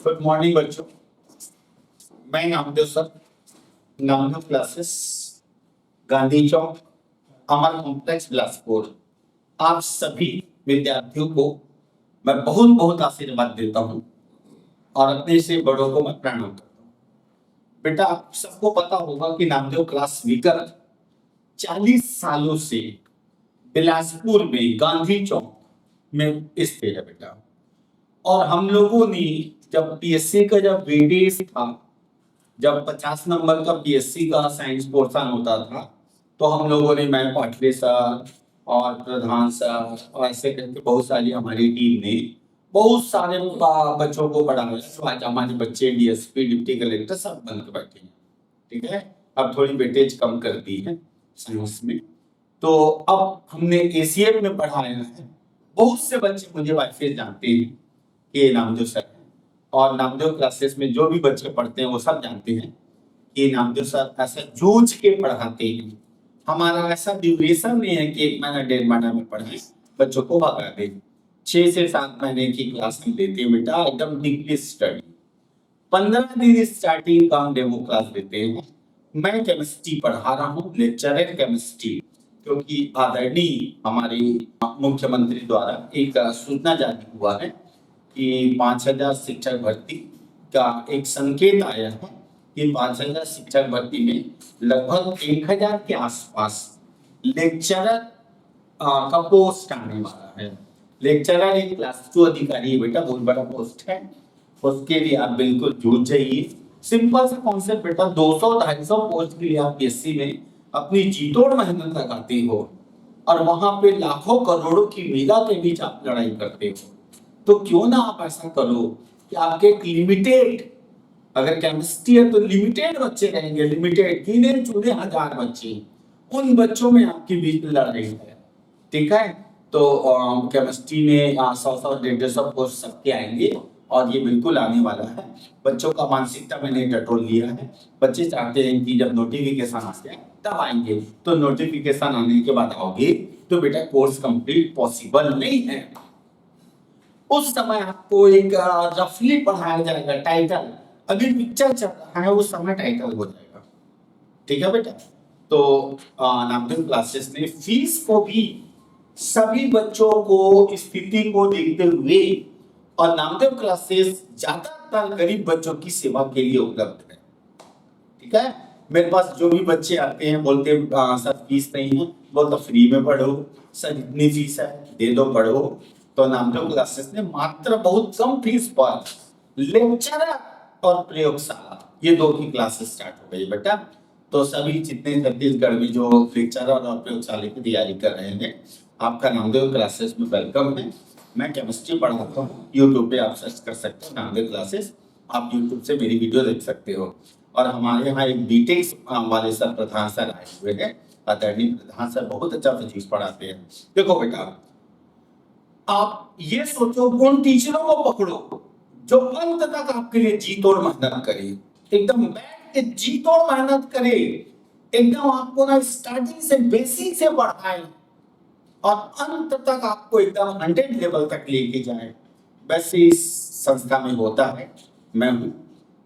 Good morning बच्चों। मैं Namdev sir, Namdev classes, Gandhi चौक, अमर complex, Bilaspur. आप सभी विद्यार्थियों को मैं बहुत बहुत आशीर्वाद देता हूं और अपने से बड़ों को मैं प्रणाम करता हूं। बेटा, आप सबको पता होगा कि नामदेव क्लास वीकर 40 सालों से बिलासपुर में गांधी चौक में स्थित है बेटा। और हम लोगों ने जब पीएससी का जब वेटेज था, जब 50 नंबर का पीएससी का साइंस पोर्शन होता था, तो हम लोगों ने, मैं पाटले सर और प्रधान सर और ऐसे करके बहुत सारी हमारी टीम ने बहुत सारे बच्चों को पढ़ाया। तो आज हमारे बच्चे डीएसपी, डिप्टी कलेक्टर सब बन के बैठे हैं। ठीक है, अब थोड़ी वेटेज कम कर दी है साइंस में, तो अब हमने एसीएफ में पढ़ाया है। बहुत से बच्चे मुझे वाइफे जानते हैं कि नामदेव सर, और नामदेव क्लासेस में जो भी बच्चे पढ़ते हैं वो सब जानते हैं कि नामदेव सर ऐसा जूझ के पढ़ाते हैं। हमारा ऐसा ड्यूरेशन नहीं है कि 1 महीना 1.5 महीना में पढ़ाए, बच्चों को भगा दे। 6 से 7 महीने की क्लास में देते हैं बेटा, एकदम डीपली स्टडी। 15 दिन स्टार्टिंग का हम डेमो क्लास देते हैं। मैं केमिस्ट्री पढ़ा रहा हूँ, लेक्चरर केमिस्ट्री, क्योंकि आदरणीय हमारे मुख्यमंत्री द्वारा एक सूचना जारी हुआ है कि 5000 शिक्षक भर्ती का एक संकेत आया है कि 5000 शिक्षक भर्ती में लगभग 1000 के आसपास लेक्चरर का पोस्ट आने वाला है। लेक्चरर एक क्लास 2 अधिकारी है बेटा, बहुत बड़ा पोस्ट है। उसके लिए आप बिल्कुल जुट जाइए। सिंपल सा कॉन्सेप्ट बेटा, 200-250 पोस्ट के लिए आप पीएससी में अपनी जीतोड़ मेहनत लगाते हो और वहां पे लाखों करोड़ों की मेला के बीच आप लड़ाई करते हो, तो क्यों ना आप ऐसा करो कि आपके लिमिटेड, अगर केमिस्ट्री है तो लिमिटेड बच्चे रहेंगे, लिमिटेड गिने चुने 1000 बच्चे, उन बच्चों में आपकी बीच लड़ाई है। ठीक है, तो केमिस्ट्री में 100-150 पोस्ट सबके आएंगे और ये बिल्कुल आने वाला है। बच्चों का मानसिकता मैंने टटोल लिया है। बच्चे चाहते हैं कि जब नोटिफिकेशन आते हैं तब आएंगे, तो नोटिफिकेशन आने के बाद आओगे तो बेटा कोर्स कंप्लीट पॉसिबल नहीं है। उस समय आपको एक रफली पढ़ाया जाएगा, टाइटल अभी पिक्चर चल रहा है, उस समय टाइटल हो जाएगा। ठीक है बेटा, तो नामदेव क्लासेस ने फीस को भी सभी बच्चों को स्थिति को देखते हुए, और नामदेव क्लासेस ज्यादातर गरीब बच्चों की सेवा के लिए उपलब्ध है। ठीक है, मेरे पास जो भी बच्चे आते हैं बोलते हैं सर फीस नहीं है, बोलते फ्री में पढ़ो सर, इतनी फीस है दे दो पढ़ो। तो नामदेव क्लासेस ने मात्र बहुत कम फीस पर लेक्चरर और प्रयोगशाला, ये 2 की क्लासेस स्टार्ट हो गई बेटा। तो सभी जितने छत्तीसगढ़ में जो लेक्चरर और प्रयोगशाला की तैयारी कर रहे हैं, आपका नामदेव क्लासेस में वेलकम है। मैं केमिस्ट्री पढ़ाता हूँ, यूट्यूब पे आप सर्च कर सकते हो नामदेव क्लासेस, आप यूट्यूब से मेरी वीडियो देख सकते हो। और हमारे यहाँ एक बीटेक वाले सर, प्रधान सर आए हुए हैं, आदरणीय प्रधान सर, बहुत अच्छा फिजिक्स पढ़ाते हैं। देखो बेटा, आप ये सोचो उन टीचरों को पकड़ो जो अंत तक आपके लिए जी तोड़ मेहनत करे, एकदम बैठ के जी तोड़ मेहनत करे, एकदम आपको ना स्टार्टिंग से बेसिक से पढ़ाए और अंत तक आपको एकदम 100 लेवल तक लेके जाए। वैसे इस संस्था में होता है, मैं हूँ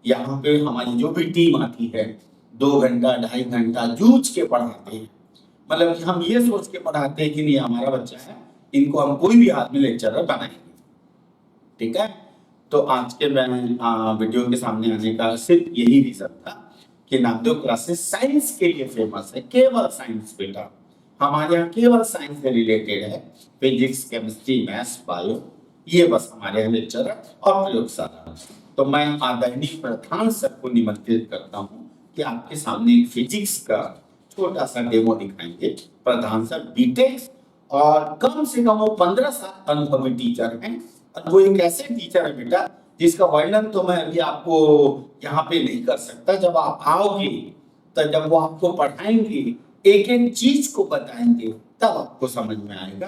यहाँ पे। हमारी जो भी टीम आती है 2 घंटा 2.5 घंटा जूझ के पढ़ाते हैं, मतलब कि हम ये सोच के पढ़ाते हैं कि नहीं हमारा बच्चा है, इनको हम कोई भी हाथ में लेक्चरर बनाएंगे। ठीक है, तो आज के मैं वीडियो के सामने आने का सिर्फ यही रीजन था कि नामदेव क्लासेस साइंस के लिए फेमस है, केवल साइंस बेटा। हमारे यहाँ केवल साइंस से रिलेटेड है, फिजिक्स, केमिस्ट्री, मैथ्स, बायो, ये बस हमारे यहाँ लेक्चरर और प्रयोगशाला। तो मैं आदरणीय प्रधान सर को निमंत्रित करता हूँ कि आपके सामने एक फिजिक्स का छोटा सा डेमो दिखाएंगे। प्रधान सर बीटेक और कम से कम वो 15 साल अनुभवी टीचर हैं, और वो एक ऐसे टीचर है बेटा जिसका वर्णन तो मैं अभी आपको यहाँ पे नहीं कर सकता। जब आप आओगे तो जब वो आपको पढ़ाएंगे, एक एक चीज को बताएंगे, तब आपको समझ में आएगा।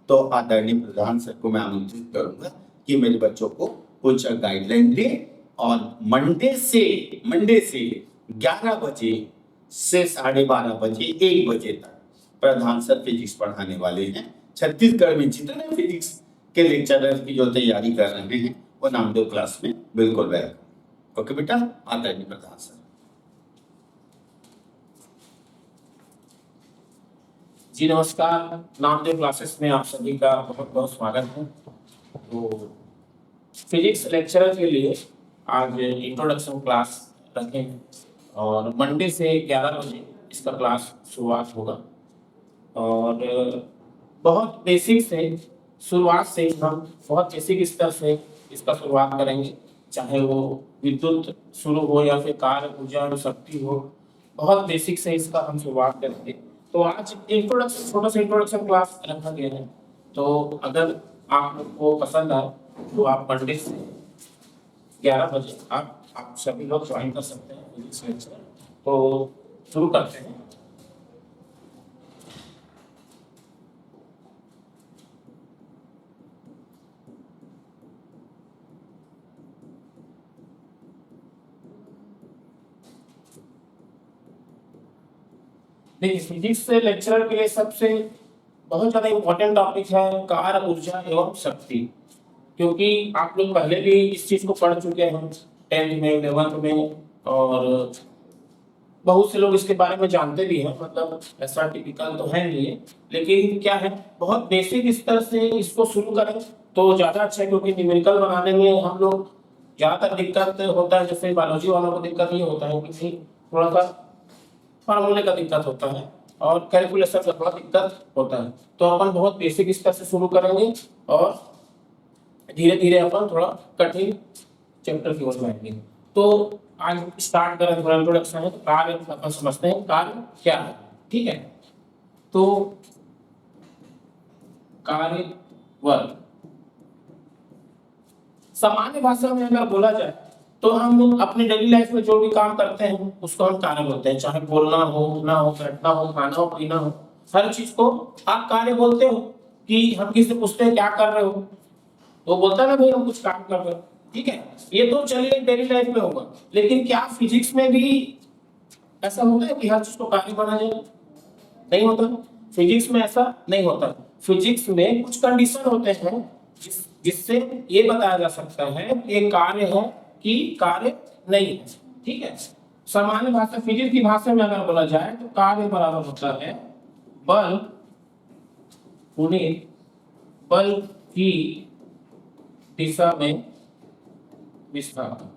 तो आदरणीय प्रधान सर को मैं आमंत्रित करूंगा कि मेरे बच्चों को कुछ गाइडलाइन दे, और मंडे से 11 बजे से 12:30 बजे 1 बजे तक प्रधान सर फिजिक्स पढ़ाने वाले हैं। छत्तीसगढ़ में जितने फिजिक्स के लेक्चरर की जो तैयारी कर रहे हैं वो नामदेव क्लास में बिल्कुल वेलकम। ओके बेटा, आदरणीय प्रधान सर। जी नमस्कार, नामदेव क्लासेस में आप सभी का बहुत बहुत स्वागत है। तो फिजिक्स लेक्चरर के लिए आज इंट्रोडक्शन क्लास रखेंगे और मंडे से 11 बजे इसका क्लास शुरुआत होगा। और बहुत बेसिक से शुरुआत से हम बहुत बेसिक स्तर से इसका शुरुआत करेंगे, चाहे वो विद्युत शुरू हो या फिर कार्य ऊर्जा और शक्ति हो। बहुत बेसिक से इसका हम शुरुआत करेंगे। तो आज इंट्रोडक्शन, छोटा सा इंट्रोडक्शन क्लास रखा गया है। तो अगर आप लोग को पसंद आए तो आप मंडे से 11 बजे आप सभी लोग ज्वाइन कर सकते हैं फिजिक्स लेक्चर। तो शुरू करते हैं। देखिए, फिजिक्स से लेक्चरर के लिए सबसे बहुत ज्यादा इम्पोर्टेंट टॉपिक है कार्य ऊर्जा एवं शक्ति। क्योंकि आप लोग पहले भी इस चीज को पढ़ चुके हैं 10th में 11th में, और बहुत से लोग इसके बारे में जानते भी हैं। मतलब ऐसा टिपिकल तो है नहीं है, लेकिन क्या है, बहुत बेसिक स्तर से इसको शुरू करें तो ज्यादा अच्छा है। क्योंकि न्यूमेरिकल बनाने में हम लोग ज्यादातर दिक्कत होता है, जैसे बायोलॉजी वालों को दिक्कत ये होता है कि थोड़ा सा फार्मूले का दिक्कत होता है और कैलकुलेशन का थोड़ा दिक्कत होता है। तो अपन बहुत बेसिक स्तर से शुरू करेंगे और धीरे धीरे अपन थोड़ा कठिन चैप्टर की ओर जाएंगे। तो आज स्टार्ट करें, थोड़ा इंट्रोडक्शन है। तो कार्य अपन समझते हैं कार्य क्या है, ठीक है। तो कार्य वर्ग सामान्य भाषा में अगर बोला जाए तो हम अपनी डेली लाइफ में जो भी काम करते हैं उसको हम कार्य बोलते हैं। चाहे बोलना हो, उठना हो, बैठना हो, खाना हो, पीना हो, हर चीज को आप कार्य बोलते हो। कि हम किसी से पूछते हैं क्या कर रहे हो, तो बोलता है ना भाई हम कुछ काम कर रहे हो, ठीक है। ये तो चलिए डेली लाइफ में होगा, लेकिन क्या फिजिक्स में भी ऐसा होता है कि हर चीज को कार्य माना जाए? नहीं होता। फिजिक्स में ऐसा नहीं होता। फिजिक्स में कुछ कंडीशन होते हैं जिससे ये बताया जा सकता है कि ये कार्य है कि कार्य नहीं है, ठीक है। सामान्य भाषा, फिजिक्स की भाषा में अगर बोला जाए तो कार्य बराबर होता है बल गुणित बल की दिशा में विस्थापन।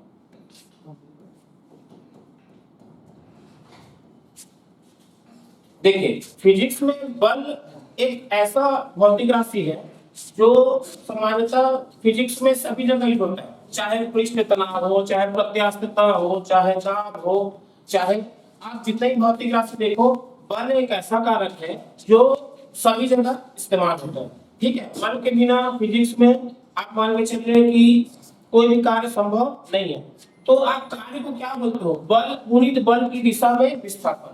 देखिए, फिजिक्स में बल एक ऐसा भौतिक राशि है जो सामान्यतः फिजिक्स में सभी जगह ही होता है। चाहे पृष्ठ तनाव हो, चाहे प्रत्यास्थता हो, चाहे दाब हो, चाहे आप जितने ही भौतिक राशि देखो, बल एक ऐसा कारक है जो सभी जगह इस्तेमाल होता है, ठीक है। बल के बिना फिजिक्स में आप मान के चलिए कि कोई भी कार्य संभव नहीं है। तो आप कार्य को क्या बोलते हो? बल गुणित बल की दिशा में विस्थापन।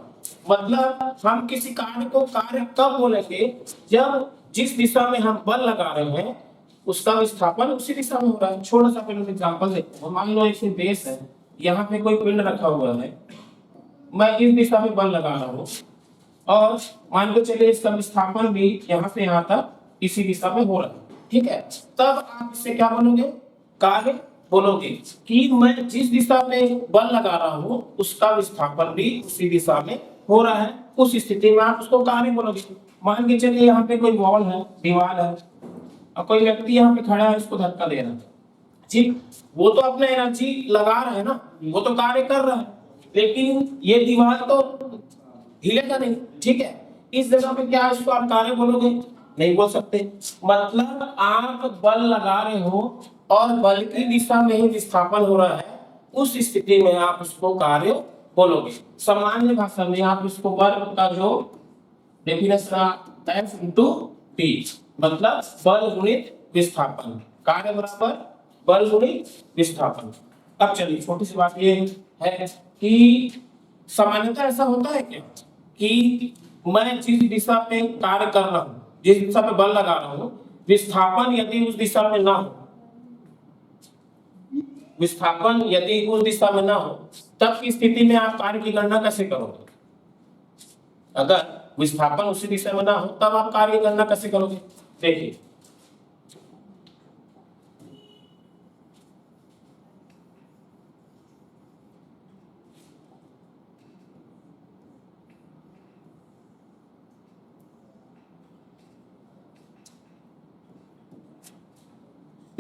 मतलब हम किसी कार्य को कार्य कब बोलेंगे? जब जिस दिशा में हम बल लगा रहे हैं उसका विस्थापन उसी दिशा में हो रहा है। छोटा सा पहले एग्जांपल देखते हैं। मान लो एक बेस है, यहाँ पे कोई पिंड रखा हुआ है, मैं इस दिशा में बल लगा रहा हूँ और मान के चलिए इसका विस्थापन भी यहाँ से यहाँ तक इसी दिशा में हो रहा है, ठीक है। तब आप इससे क्या बोलोगे? कार्य बोलोगे कि मैं जिस दिशा में बल लगा रहा हूँ उसका विस्थापन भी उसी दिशा में हो रहा है। उस स्थिति में आप उसको कार्य बोलोगे। मान के चलिए यहाँ पे कोई वॉल है, दीवार है, और कोई व्यक्ति यहाँ पे खड़ा है, उसको धक्का दे रहा है, ठीक। वो तो अपना एनर्जी लगा रहा है ना, वो तो कार्य कर रहा है, लेकिन ये दीवार तो हिलेगा नहीं, ठीक है। इस जगह पे क्या इसको आप कार्य बोलोगे? नहीं बोल सकते। मतलब आप बल लगा रहे हो और बल की दिशा में ही विस्थापन हो रहा है, उस स्थिति में आप उसको कार्य बोलोगे। सामान्य भाषा में आप इसको वर्क का जो डेफिनेशन F इंटू टी, मतलब बल गुणित विस्थापन। कार्य बराबर बल गुणित विस्थापन। अब चलिए, छोटी सी बात ये है कि सामान्यतः ऐसा होता है क्या कि मैं जिस दिशा में कार्य कर रहा हूं, जिस दिशा में बल लगा रहा हूं, विस्थापन यदि उस दिशा में ना हो, विस्थापन यदि उस दिशा में ना हो, तब की स्थिति में आप कार्य की गणना कैसे करोगे? अगर विस्थापन उसी दिशा में ना हो तब आप कार्य की गणना कैसे करोगे? देखिए,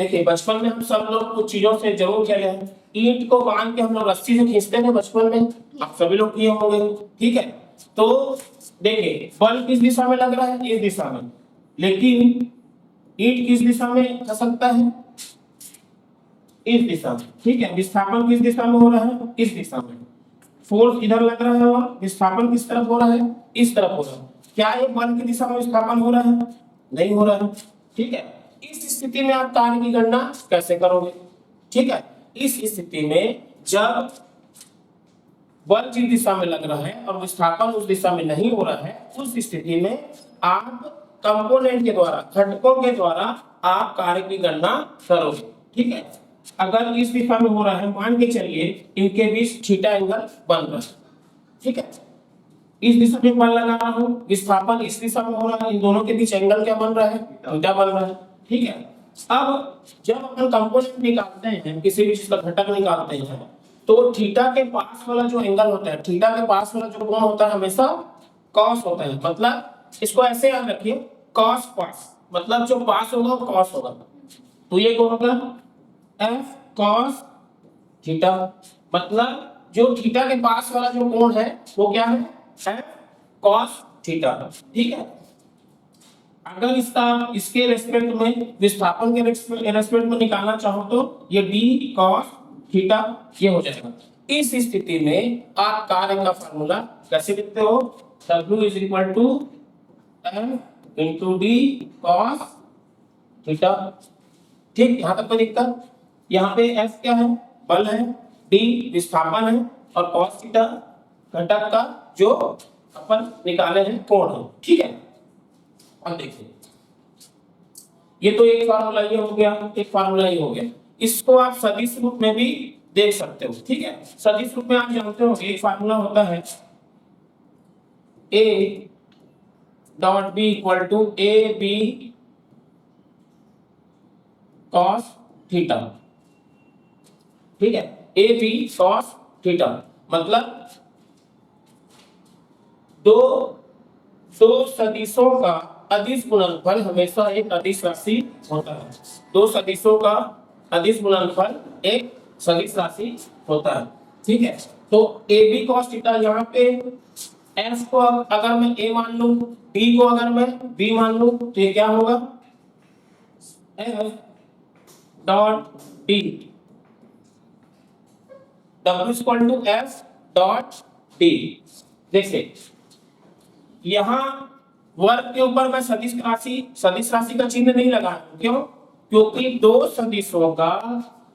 देखिए बचपन में हम सब लोग कुछ चीजों से जरूर खेले हैं। ईंट को बांध के हम लोग रस्सी से खींचते थे बचपन में, आप सभी लोग किए होंगे। ठीक है, तो देखिए बल किस दिशा में लग रहा है, इस दिशा में, लेकिन ईंट किस दिशा में खसकता है, इस दिशा में। ठीक है, विस्थापन किस दिशा में हो रहा है, इस दिशा में। फोर्स इधर लग रहा है और विस्थापन किस तरफ हो रहा है, इस तरफ हो रहा है। क्या ये बल की दिशा में विस्थापन हो रहा है, नहीं हो रहा है। ठीक है, इस स्थिति में आप कार्य की गणना कैसे करोगे। ठीक है, इस स्थिति में जब बल जिस दिशा में लग रहा है और विस्थापन उस दिशा में नहीं हो रहा है, उस स्थिति में आप कंपोनेंट के द्वारा, घटकों के द्वारा आप कार्य की गणना करोगे। ठीक है, अगर इस दिशा में हो रहा है, मान के चलिए इनके बीच थीटा एंगल बन रहा है। ठीक है, इस दिशा में बल लगा रहा हूं, विस्थापन इस दिशा में हो रहा है, इन दोनों के बीच एंगल क्या बन रहा है, थीटा बन रहा है। ठीक है, अब जब अपन कंपोनेंट निकालते हैं, किसी भी चीज का घटक निकालते हैं, तो थीटा के पास वाला जो एंगल होता है, थीटा के पास वाला जो कोण होता है हमेशा कॉस होता है। मतलब इसको ऐसे याद रखिए, कॉस पास, मतलब जो पास होगा वो कॉस होगा। तो ये कौन होगा, एफ कॉस थीटा। मतलब जो थीटा के पास वाला जो कोण है वो क्या है, एफ कॉस थीटा। ठीक है, अगर इसके रेस्पेक्ट में, विस्थापन के रेस्पेक्ट में निकालना चाहो तो ये डी कॉस थीटा ये हो जाएगा। इस स्थिति में आप कार्य का फार्मूला कैसे लिखते हो, W is equal to F into D cos theta. ठीक, यहां तक कोई दिक्कत, यहाँ पे एफ क्या है, बल है, डी विस्थापन है और कॉस थीटा घटक का जो अपन निकाले हैं कोण है। ठीक है, अब देखिए ये तो एक फार्मूला ये हो गया, एक फार्मूला ये हो गया। इसको आप सदिश रूप में भी देख सकते हो। ठीक है, सदिश रूप में आप जानते हो एक फार्मूला होता है A dot B equal to A B cos theta. ठीक है, ए बी कॉस थीटा मतलब दो सदिशों का अदिश गुणनफल हमेशा एक अदिश राशि होता है। दो सदिशों का अदिश गुणनफल एक सदिश राशि होता है। ठीक है, तो ए बी कॉस थीटा, यहाँ पे एफ को अगर मैं ए मान लूं, डी को अगर मैं बी मान लूं, तो ये क्या होगा, F dot D, W equal to F dot D. देखिए यहां वर्ग के ऊपर मैं सदिश राशि का चिन्ह नहीं लगा, क्यों, क्योंकि दो सदिशों का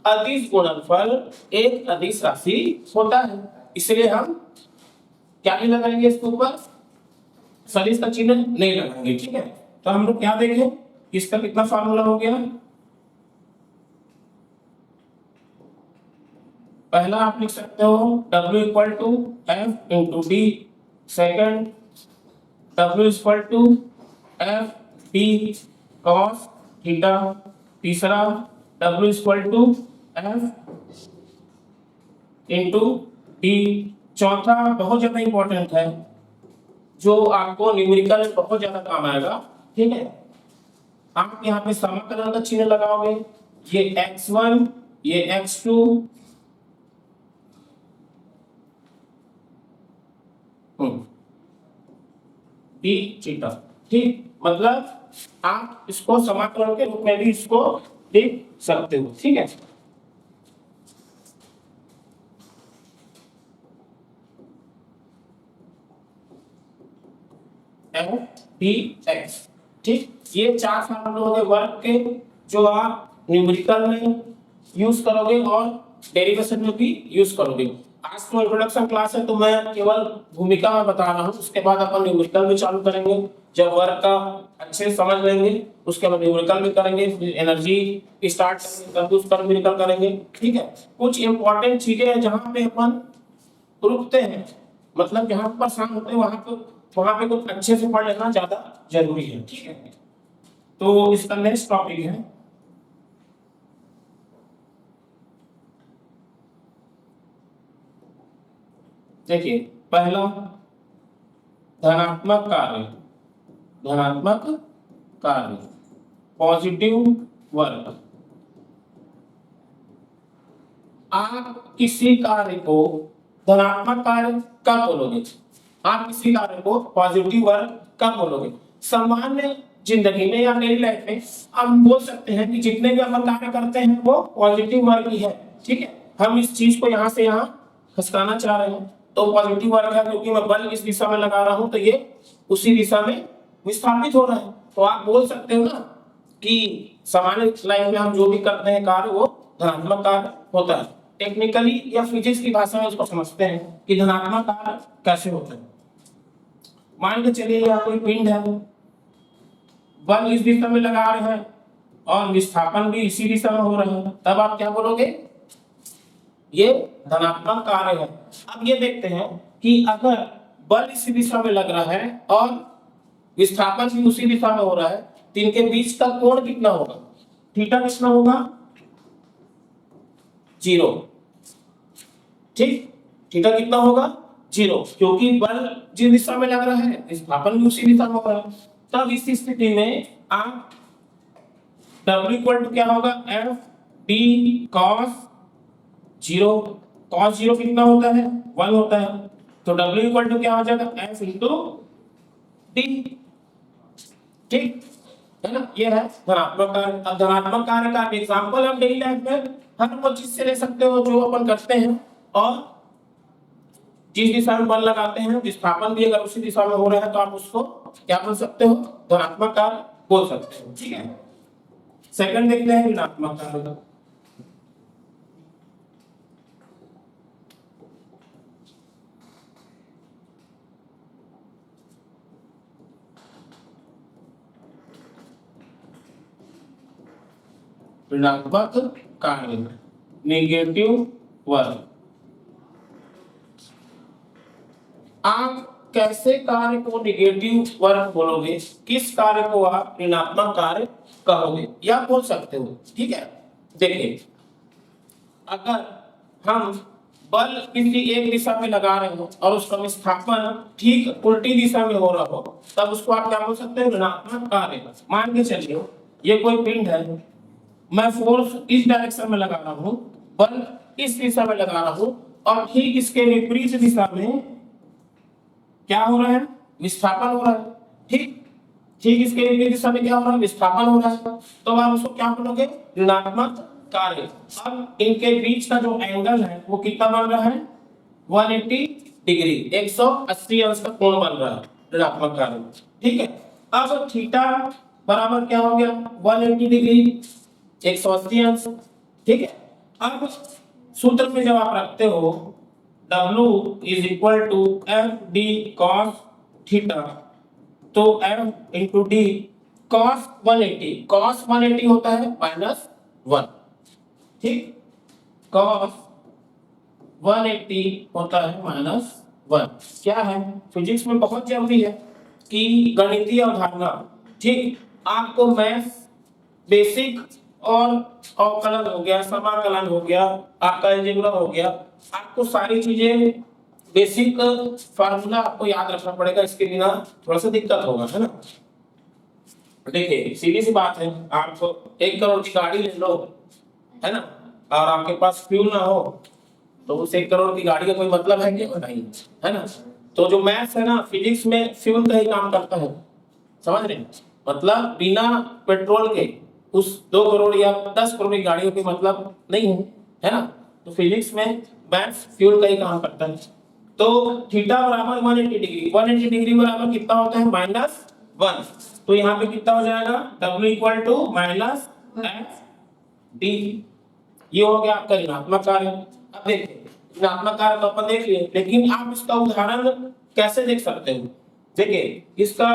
अदिश गुणनफल एक अदिश राशि होता है, इसलिए हम क्या नहीं लगाएंगे, इसके ऊपर सदिश का चिन्ह नहीं लगाएंगे। ठीक है, तो हम लोग क्या देखें, इसका कितना फार्मूला हो गया। पहला आप लिख सकते हो W equal to F into D, second W equal to F D cos theta, तीसरा W equal to F into D, चौथा बहुत ज्यादा इंपॉर्टेंट है जो आपको न्यूमेरिकल में बहुत ज्यादा काम आएगा। ठीक है, आप यहाँ पे समाकलन का चिन्ह लगाओगे, ये x1 ये x2 डी थीटा। ठीक, मतलब आप इसको समाकलन के रूप में भी इसको लिख सकते हो। ठीक है, एफ डी एक्स। ठीक, ये चार फार्मूले हो गए वर्ग के जो आप न्यूमेरिकल में यूज करोगे और डेरिवेशन में भी यूज करोगे। आज तो इंट्रोडक्शन क्लास है तो मैं केवल भूमिका में बता रहा हूँ, उसके बाद अपन न्यूमेरिकल भी चालू करेंगे। जब वर्क का अच्छे से समझ लेंगे उसके बाद न्यूमेरिकल भी करेंगे, एनर्जी स्टार्ट करेंगे, तब उसका न्यूमेरिकल करेंगे। ठीक है, कुछ इंपॉर्टेंट चीजें हैं जहाँ पे अपन रुकते हैं, मतलब जहाँ पर परेशान होते हैं वहां पे कुछ अच्छे से पढ़ लेना ज्यादा जरूरी है। ठीक है, तो इसका नेक्स्ट टॉपिक है देखिए, पहला धनात्मक कार्य, पॉजिटिव वर्क। आप किसी कार्य को धनात्मक कार्य कब बोलोगे? आप किसी कार्य को पॉजिटिव वर्क कब बोलोगे? सामान्य जिंदगी में या डेली लाइफ में हम बोल सकते हैं कि जितने भी अपन कार्य करते हैं वो पॉजिटिव वर्क ही है। ठीक है, हम इस चीज को यहाँ से यहाँ खसकाना चाह रहे हैं तो पॉजिटिव वर्क है, क्योंकि मैं बल इस दिशा में लगा रहा हूँ तो ये उसी दिशा में विस्थापित हो रहा है। तो आप बोल सकते हो ना कि सामान्य लाइफ में हम जो भी करते हैं कार्य वो धनात्मक कार्य होता है। टेक्निकली या फिजिक्स की भाषा में उसको समझते हैं कि धनात्मक कार्य कैसे होता है। मान के चलिए यहाँ कोई पिंड है, बल इस दिशा में लगा रहे हैं और विस्थापन भी इसी दिशा में हो रहा है, तब आप क्या बोलोगे? ये धनात्मक कार्य है। अब ये देखते हैं कि अगर बल इसी दिशा में लग रहा है और विस्थापन भी उसी दिशा में हो रहा है तो इनके बीच का कोण कितना होगा? थीटा कितना होगा? 0। ठीक, थीटा कितना होगा? 0, क्योंकि बल जिस दिशा में लग रहा है विस्थापन भी उसी दिशा में हो रहा है। तब इस स्थिति में आप W इक्वल टू क्या होगा? F D cos 0। cos 0 कितना होता है? 1 होता है। तो W इक्वल टू क्या हो जाएगा? F into D। ठीक है ना, ये है धनात्मक कार्य। अब धनात्मक कार्य का एग्जांपल हम डेली लाइफ में हर वो चीज से ले सकते हो जो अपन करते हैं, और जिस दिशा में बल लगाते हैं विस्थापन भी अगर उसी दिशा में हो रहा है तो आप उसको क्या बोल सकते हो? धनात्मक कार्य बोल सकते हो। ठीक है, सेकंड देखते हैं ऋणात्मक कार्य का। ऋणात्मक कार्य, नेगेटिव वर्क। आप कैसे कार्य को नेगेटिव वर्क बोलोगे? किस कार्य को आप ऋणात्मक कार्य कहोगे या बोल सकते हो? ठीक है, देखिए अगर हम बल किसी एक दिशा में लगा रहे हो और उसका विस्थापन ठीक उल्टी दिशा में हो रहा हो तब उसको आप क्या बोल सकते हो? ऋणात्मक कार्य। मान के चलिए ये कोई पिंड है, मैं फोर्स इस डायरेक्शन में लगा रहा हूँ, बल इस दिशा में लगा रहा हूँ और ठीक इसके विपरीत दिशा में क्या हो रहा है? विस्थापन हो रहा है। ठीक ठीक इसके विपरीत दिशा में क्या हो रहा है? विस्थापन हो रहा है। तो आप उसको क्या बोलोगे? ऋणात्मक कार्य। अब इनके बीच का जो एंगल है वो कितना बन रहा है? 180 डिग्री, 180 अंश का कोण बन रहा है ऋणात्मक कार्य। ठीक है, अब थीटा बराबर क्या हो गया? 180 डिग्री 180 अंश। ठीक है, अब सूत्र में जब आप रखते हो W is equal to F D cos theta, तो F into D cos 180, cos 180 होता है -1। ठीक, कॉस 180 होता है -1। क्या है? फिजिक्स में बहुत जरूरी है कि गणितीय अवधारणा, ठीक, आपको मैथ्स बेसिक और अवकलन हो गया, समाकलन हो गया, आपका अलजेब्रा हो गया, आपको सारी चीजें बेसिक फार्मूला आपको याद रखना पड़ेगा, इसके बिना थोड़ा सा दिक्कत होगा, है ना। देखिए सीधी सी बात है, आप 1 करोड़ की गाड़ी ले लो, है ना, और आपके पास फ्यूल ना हो तो उस 1 करोड़ की गाड़ी का कोई मतलब है क्या? नहीं, है ना। तो जो मैथ्स है ना, फिजिक्स में फ्यूल का ही काम करता है, समझ रहे हैं? मतलब बिना पेट्रोल के उस 2 करोड़ या 10 करोड़ की गाड़ियों के मतलब नहीं है ना। तो फिजिक्स में मैथ्स फ्यूल का ही काम करता है। तो थीटा बराबर 180 डिग्री, 180 डिग्री बराबर कितना होता है? -1। तो यहाँ पे कितना हो जाएगा? W equal to -F D। ये हो गया आपका ऋणात्मक कार्य। अब देखिए ऋणात्मक कार्य तो अपन देख लिए, लेकिन आप इसका उदाहरण कैसे देख सकते हो? देखिए इसका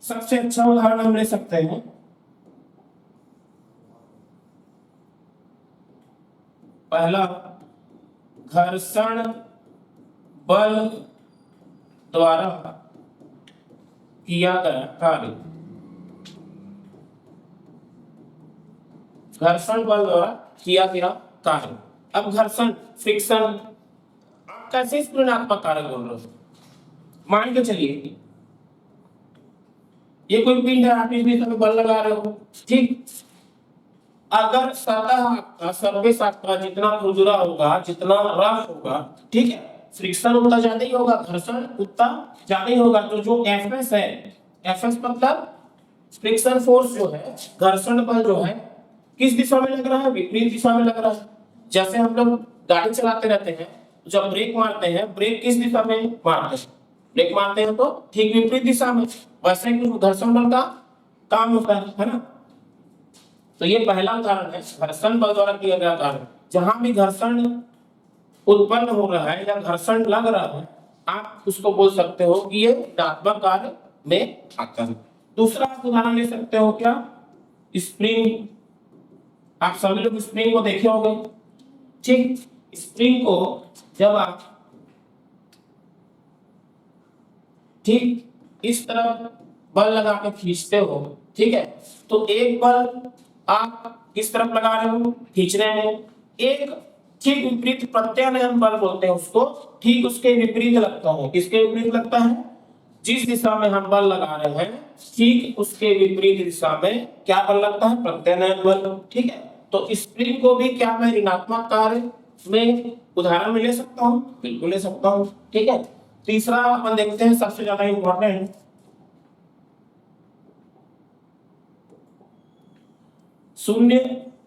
सबसे अच्छा उदाहरण हम ले सकते हैं, पहला घर्षण बल द्वारा किया गया कार्य। घर्षण बल द्वारा किया गया कार्य। अब घर्षण, फ्रिक्शन, आप कैसे इस ऋणात्मक कार्य बोल रहे हो? मान के चलिए ये कोई पिंड है, आप इस दिशा में बल लगा रहे हो, ठीक। अगर सतह आपका सरफेस आपका जितना खुरदुरा होगा, जितना रफ होगा, ठीक है, फ्रिक्शन उतना ज्यादा ही होगा, घर्षण उतना ज्यादा ही होगा। तो जो एफएस है, एफएस मतलब फ्रिक्शन फोर्स जो है, घर्षण बल जो है, किस दिशा में लग रहा है? विपरीत दिशा में लग रहा है। जैसे हम लोग गाड़ी चलाते रहते हैं, जब ब्रेक मारते हैं, ब्रेक किस दिशा में मारते हैं? ब्रेक मारते हैं तो ठीक विपरीत दिशा में। वैसे ही घर्षण बल का काम होता है ना। तो ये पहला उदाहरण है घर्षण बल द्वारा किया गया कार्य। जहां भी घर्षण उत्पन्न हो रहा है या घर्षण लग रहा है, आप उसको बोल सकते हो कि ये ऋणात्मक कार्य में आता है। दूसरा आप उदाहरण ले सकते हो क्या? स्प्रिंग। आप सभी लोग स्प्रिंग को देखे होंगे, ठीक। स्प्रिंग को जब आप ठीक इस तरह बल लगा के खींचते हो, ठीक है, तो एक बल आप किस तरफ लगा रहे हो? खींचने में। एक ठीक विपरीत प्रत्यानयन बल बोलते हैं उसको, ठीक उसके विपरीत लगता है। किसके विपरीत लगता है? जिस दिशा में हम बल लगा रहे हैं, ठीक उसके विपरीत दिशा में क्या बल लगता है? प्रत्यानयन बल, ठीक है। तो स्प्रिंग को भी क्या मैं ऋणात्मक कार्य में उदाहरण में ले सकता हूं? बिल्कुल ले सकता हूं, ठीक है। तीसरा अपन देखते हैं, सबसे ज्यादा इंपॉर्टेंट, शून्य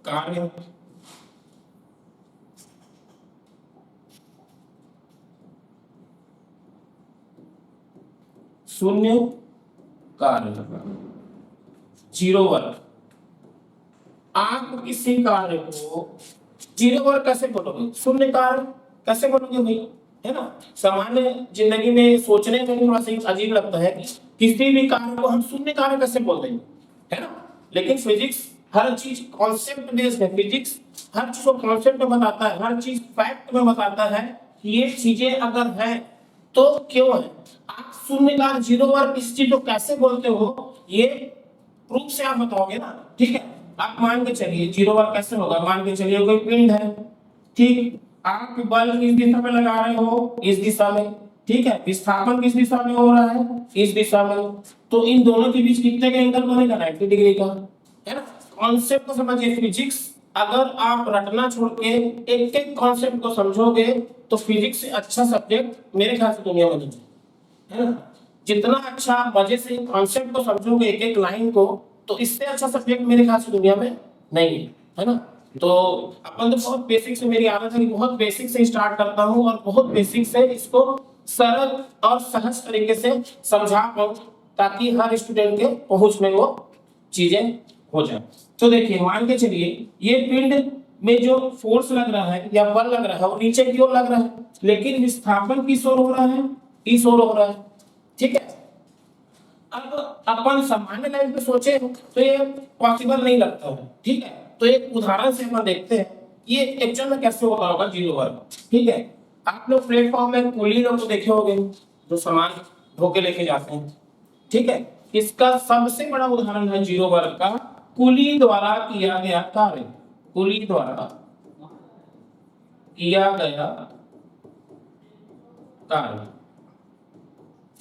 कार्य। शून्य कार्य, जीरो वर्क। आप किसी कार्य को जीरो वर्क कैसे बोलोगे? शून्य कार्य कैसे बोलोगे भाई? है ना। सामान्य जिंदगी में सोचने में थोड़ा सा अजीब लगता है कि किसी भी कार्य को हम शून्य कार्य कैसे बोल देंगे, है ना। लेकिन फिजिक्स हर चीज कॉन्सेप्ट बेस्ड है। फिजिक्स हर चीज को कॉन्सेप्ट में बताता है, हर चीज फैक्ट में बताता है कि ये चीजें अगर है तो क्यों है। आप शून्य कार्य, जीरो वर्क, इस चीज को कैसे बोलते हो, ये प्रूफ से आप बताओगे ना, ठीक है। आप मान के चलिए जीरो वर्क कैसे होगा। मान के चलिए कोई पिंड है, ठीक, आप बल किस दिशा में लगा रहे हो? इस दिशा में, ठीक है। विस्थापन किस दिशा में हो रहा है? इस दिशा में। तो इन दोनों के बीच कितने का एंगल बनेगा? 90 डिग्री का, है ना। कॉन्सेप्ट को समझिए। फिजिक्स अगर आप रटना छोड़ के एक एक कॉन्सेप्ट को समझोगे तो फिजिक्स से अच्छा सब्जेक्ट मेरे ख्याल से दुनिया में नहीं है, ना। जितना अच्छा मजे से कॉन्सेप्ट को समझोगे, एक एक लाइन को, तो इससे अच्छा सब्जेक्ट मेरे ख्याल से दुनिया में नहीं है ना। तो अपन तो बहुत बेसिक से, मेरी आदत है कि बहुत बेसिक से स्टार्ट करता हूँ और बहुत बेसिक से इसको सरल और सहज तरीके से समझा पाऊँ, ताकि हर स्टूडेंट के पहुंच में वो चीजें हो जाए। तो देखिए, मान के चलिए ये पिंड में जो फोर्स लग रहा है या बल लग रहा है वो नीचे की ओर लग रहा है, लेकिन विस्थापन किस ओर हो रहा है? इस ओर हो रहा है, ठीक है। अब अपन सामान्य लाइफ में सोचे तो ये पॉसिबल नहीं लगता है, ठीक है। तो एक उदाहरण से अपन देखते हैं ये एक्चुअल में कैसे होता होगा जीरो वर्क, ठीक है। आप लोग प्लेटफॉर्म में कुली लोग को देखे होंगे जो सामान ढोके लेके जाते हैं, ठीक है। इसका सबसे बड़ा उदाहरण है जीरो वर्क का कुली द्वारा किया गया कार्य। कुली द्वारा किया गया कार्य,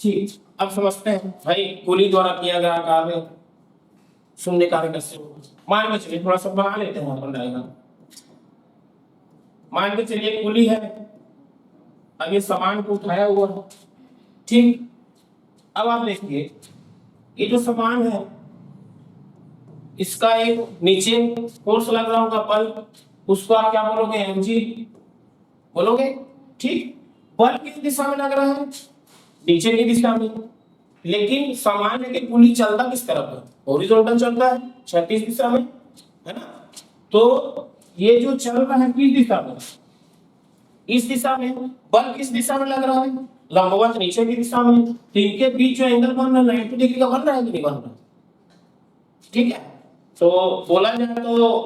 ठीक। अब समझते हैं भाई कुली द्वारा किया गया कार्य शून्य कार्य कैसे होगा। मान के चलिए, थोड़ा सा बना लेते हैं अपन डायग्राम। मान के चलिए कुली है, अब ये सामान को उठाया हुआ है, ठीक। अब आप देखिए ये जो सामान है इसका एक नीचे फोर्स लग रहा होगा बल, उसको आप क्या बोलोगे? mg बोलोगे, ठीक। बल किस दिशा में लग रहा है? नीचे की दिशा में। लेकिन सामान है कि पुली चलता किस तरफ है? हॉरिजॉन्टल चलता है, क्षैतिज दिशा में, है ना। तो ये जो चल रहा है किस दिशा में? इस दिशा में। बल किस दिशा में लग रहा है? लंबवत नीचे की दिशा में। तो इनके बीच जो एंगल बन रहा है 90 डिग्री का बन रहा है कि नहीं बन रहा? ठीक है। तो बोला जाए तो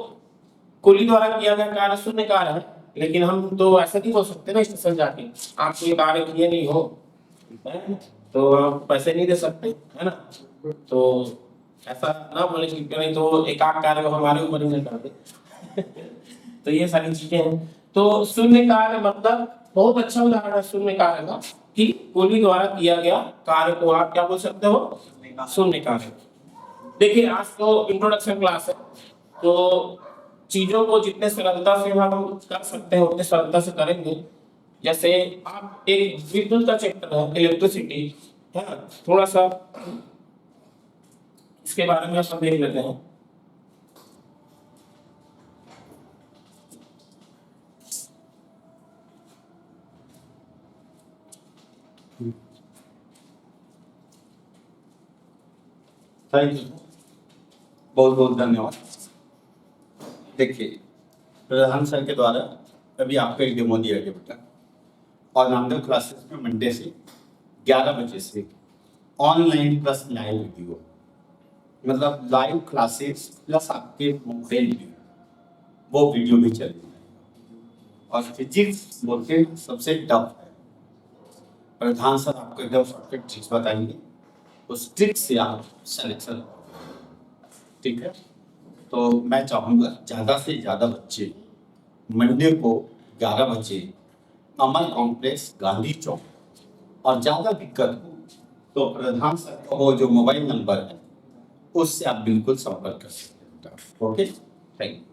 कुली द्वारा किया गया कार्य शून्य कार्य है, लेकिन हम तो ऐसा नहीं बोल सकते ना स्टेशन जाके आप ये कार्य किए नहीं हो, तो आप पैसे नहीं दे सकते, है ना। तो ऐसा ना बोले कि नहीं तो एक आध कार्य को हमारे ऊपर ही नहीं करते। तो ये सारी चीजें हैं। तो शून्य कार्य मतलब बहुत अच्छा उदाहरण है शून्य कार्य का कि कुली द्वारा किया गया कार्य को आप क्या बोल सकते हो? शून्य कार्य। देखिए आज तो इंट्रोडक्शन क्लास है, तो चीजों को जितने सरलता से हम कर सकते हैं उतने सरलता से करेंगे। जैसे आप एक विद्युत का चैप्टर है इलेक्ट्रिसिटी, है ना, थोड़ा सा इसके बारे में हम देख लेते हैं। थैंक यू, बहुत बहुत धन्यवाद। देखिए, प्रधान सर के द्वारा अभी आपको एक डेमो दिया गया बेटा, और नामदेव क्लासेस में मंडे से 11 बजे से ऑनलाइन प्लस लाइव वीडियो, मतलब लाइव क्लासेस प्लस आपके मोबाइल वीडियो, वो वीडियो भी चलेगी। और फिजिक्स बोलते सबसे टफ है, प्रधान सर आपको एकदम परफेक्ट ट्रिक्स बताएंगे, उस ट्रिक से आप सिलेक्शन, ठीक है। तो मैं चाहूँगा ज़्यादा से ज़्यादा बच्चे मंडे को 11 बजे अमर कॉम्प्लेक्स गांधी चौक, और ज़्यादा दिक्कत हो तो प्रधान सर का वो जो मोबाइल नंबर है उससे आप बिल्कुल संपर्क कर सकते हैं। Okay, thank you.